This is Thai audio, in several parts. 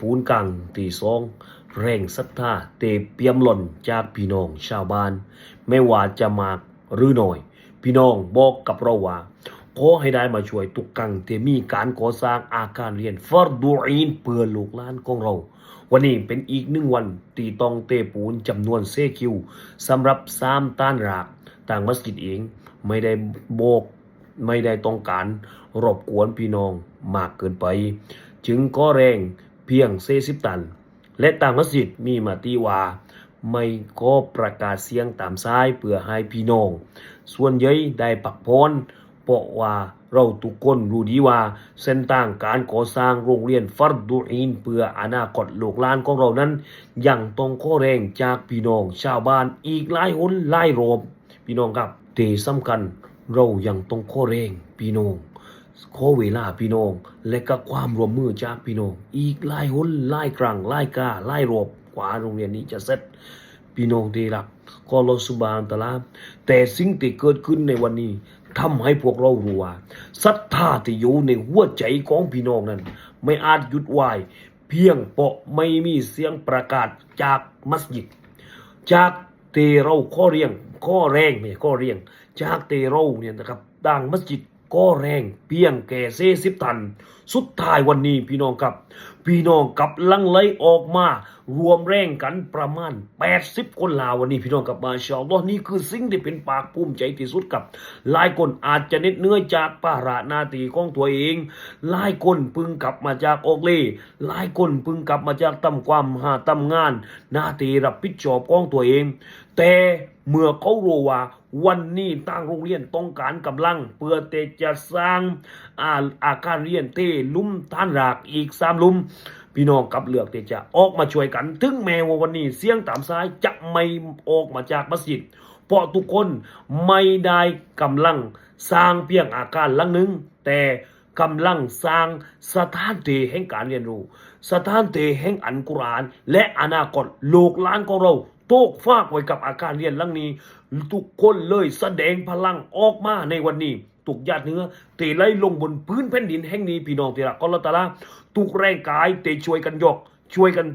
ปูนกังตีสองแรงศรัทธาเเปียมหล่นจากพี่น้องชาวบ้านไม่ว่าจะมากหรือน้อยพี่น้องบอกกับเราว่าขอให้ได้มาช่วยตุกกังมีการก่อสร้างอาคารเรียนฟัรดูอีนเพื่อลูกหลานของเราวันนี้เป็นอีก1 วันตีตองปูนจำนวนเซคิวสำหรับ3ต้านรากต่างมัสยิดเองไม่ได้บอกไม่ได้ต้องการรบกวนพี่น้องมากเกินไปจึงก็แรงเพียง40 ตันและต่างมัสยิดมีมาตีว่าไม่ก็ประกาศเสียงตามซ้ายเพื่อให้พี่น้องส่วนใหญ่ได้ปักพรเพราะว่าเราทุกคนรู้ดีว่าเส้นทางการก่อสร้างโรงเรียนฟัรดูอีนเพื่ออนาคตลูกหลานของเรานั้นยังต้องขอแรงจากพี่น้องชาวบ้านอีกหลายหนหลายรอบพี่น้องครับที่สำคัญเรายังต้องขอแรงพี่น้องขอเวลาพี่น้องและก็ความร่วมมือจากพี่น้องอีกหลายหนหลายครั้งหลายกาหลายรอบกว่าโรงเรียนนี้จะเสร็จพี่น้องที่รักขออัลเลาะห์ซุบฮานะฮูวะตะอาลาแต่สิ่งที่เกิดขึ้นในวันนี้ทำให้พวกเรารู้ว่าศรัทธาที่อยู่ในหัวใจของพี่น้องนั้นไม่อาจหยุดไว้เพียงเพราะไม่มีเสียงประกาศจากมัสยิดจากเตเราข้อเรียงข้อแรงไม่ข้อเรียงจากเตเราเนี่ยนะครับดังมัสยิดก็แรงเพียงแก่40 ตันสุดท้ายวันนี้พี่น้องครับพี่น้องกับลังไหลออกมารวมแรงกันประมาณ80 คนลาววันนี้พี่น้องกับมาชาอัลลอฮ์นี่คือสิ่งที่เป็นปากภูมิใจที่สุดกับหลายคนอาจจะเหน็ดเหนื่อยจากภาระหน้าที่ของตัวเองหลายคนพึงกลับมาจากออกเล่หลายคนพึงกลับมาจากทำงานหน้าที่รับผิดชอบของตัวเองแต่เมื่อเขารู้ว่าวันนี้ตั้งโรงเรียนต้องการกำลังเพื่อจะสร้างอาคารเรียนลุ่มท่านรากอีก3 ลุ่มพี่น้องกับเลือกที่จะออกมาช่วยกันถึงแม้ว่าวันนี้เสียงตามซ้ายจะไม่ออกมาจากมัสยิดเพราะทุกคนไม่ได้กำลังสร้างเพียงอาคารหลังหนึ่งแต่กำลังสร้างสถานที่แห่งการเรียนรู้สถานที่แห่งอัลกุรอานและอนาคตลูกหลานของเราโตกฝากไว้กับอาคารเรียนหลังนี้ทุกคนเลยแสดงพลังออกมาในวันนี้ทุกญาติเนื้อเตะไหลลงบนพื้นแผ่นดินแห่งนี้พี่น้องที่รักอัลเลาะห์ตะอาลาทุกแรงกายเตะช่วยกันยกช่วยกัน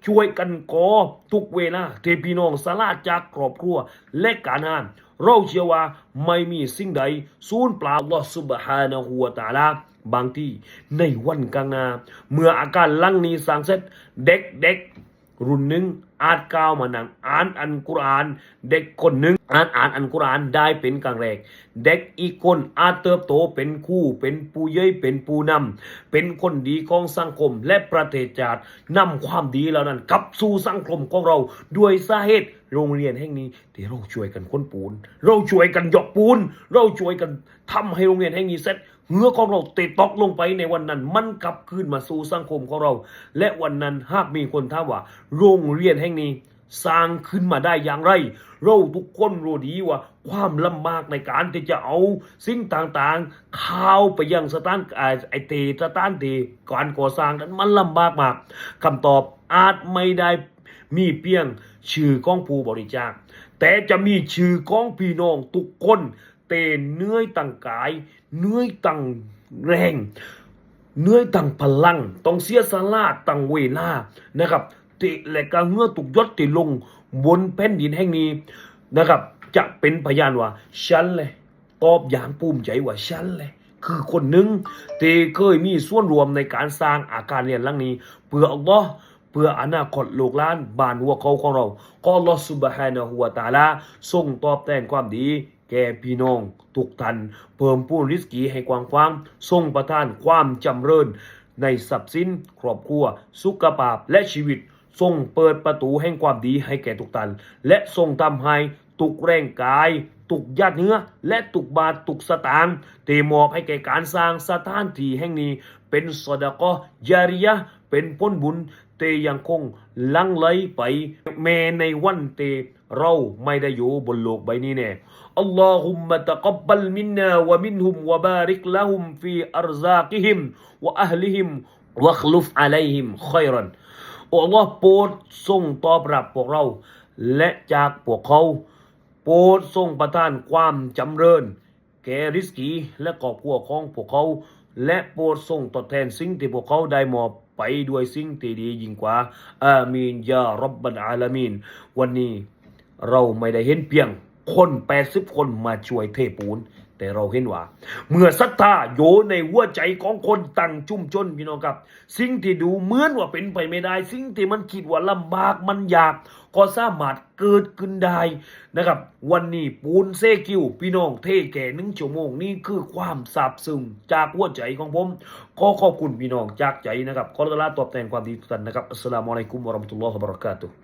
ช่วยกันก่อทุกเวลาเทพี่น้องสลาดจากครอบครัวและการงานเราเชื่อว่าไม่มีสิ่งใดสูญเปล่าอัลเลาะห์ซุบฮานะฮูวะตะอาลาบางที่ในวันข้างหน้าเมื่ออาการหลังนี้สร้างเสร็จเด็กรุ่นหนึ่งอาจก้าวมานั่งอ่านอัลกุรอานเด็กคนหนึ่งอ่านอัลกุรอานได้เป็นครั้งแรกเด็กอีกคนอาจเติบโตเป็นครูเป็นผู้ใหญ่เป็นผู้นำเป็นคนดีของสังคมและประเทศชาตินำความดีเหล่านั้นกลับสู่สังคมของเราด้วยสาเหตุโรงเรียนแห่งนี้ที่เราช่วยกันค้นปูนเราช่วยกันยกปูนเราช่วยกันทำให้โรงเรียนแห่งนี้เสร็จเหงื่อของเราติดตกลงไปในวันนั้นมันกลับคืนมาสู่สังคมของเราและวันนั้นหากมีคนถามว่าโรงเรียนแห่งนี้สร้างขึ้นมาได้อย่างไรเราทุกคนรู้ดีว่าความลำบากในการที่จะเอาสิ่งต่างๆเข้าไปยังสถานการก่อสร้างนั้นมันลำบากมากคำตอบอาจไม่ได้มีเพียงชื่อของผู้บริจาคแต่จะมีชื่อของพี่น้องทุกคนเตเนื้อยตั้งกายเนื้อยตั้งแรงเนื้อยตั้งพลังต้องเสียสละตั้งเวลานะครับติและก็เงื่อตุกยศติลงบนแผ่นดินแห่งนี้นะครับจะเป็นพยานว่าฉันเลยตอบอย่างภูมิใจว่าฉันเลยคือคนหนึ่งที่เคยมีส่วนรวมในการสร้างอาคารเรียนหลังนี้เพื่ออัลลอฮ์เพื่ออนาคตลูกหลานบ้านหัวเขาของเราขออัลลอฮ์ซุบฮานะฮูวะตะอาลาทรงตอบแทนความดีแก่พี่น้องทุกท่านเพิ่มพูนริสกีให้กว้างขวางทรงประทานความจำเริญในทรัพย์สินครอบครัวสุขภาพและชีวิตทรงเปิดประตูแห่งความดีให้แก่ทุกท่านและทรงทำให้ทุกแรงกายทุกญาติเนื้อและทุกบาททุกสตางค์ที่มอบให้แก่การสร้างสถานที่แห่งนี้เป็นซอดะกอฮ์ญาริยะห์เป็นผลบุญที่ยังคงลังไหลไปแม้ในวันที่เราไม่ได้อยู่บนโลกใบนี้แน่อัลลอฮุมมะตะกับบลมินนาวะมินฮุมวะบาริกละฮุมฟีอัรซากิฮิมวะอะห์ลิฮิมวะคลุฟอะลัยฮิมค็อยรันอัลลอฮ์โปรดทรงตอบรับพวกเราและจากพวกเขาโปรดทรงประทานความจำเริญแก่ริสกีและครอบครัวของพวกเขาและโปรดทรงตอบแทนสิ่งที่พวกเขาได้มอบ ไปด้วยสิ่งที่ดียิ่งกว่าอามีนยาร็อบบัลอาลามีนวันนี้เราไม่ได้เห็นเพียงคน80 คนมาช่วยเทปูนแต่เราเห็นว่าเมื่อศรัทธาโยในหัวใจของคนตั้งชุมชนพี่น้องครับสิ่งที่ดูเหมือนว่าเป็นไปไม่ได้สิ่งที่มันคิดว่าลำบากมันยากก็สามารถเกิดขึ้นได้นะครับวันนี้ปูนเซกิวพี่น้องเทแก่1 ชั่วโมงนี่คือความซาบซึ้งจากหัวใจของผมขอขอบคุณพี่น้องจากใจนะครับขอละลาตอบแทนความดีทุกท่านนะครับอัสสลามุอะลัยกุมวะเราะมะตุลลอฮิวะบะเราะกาตุฮ์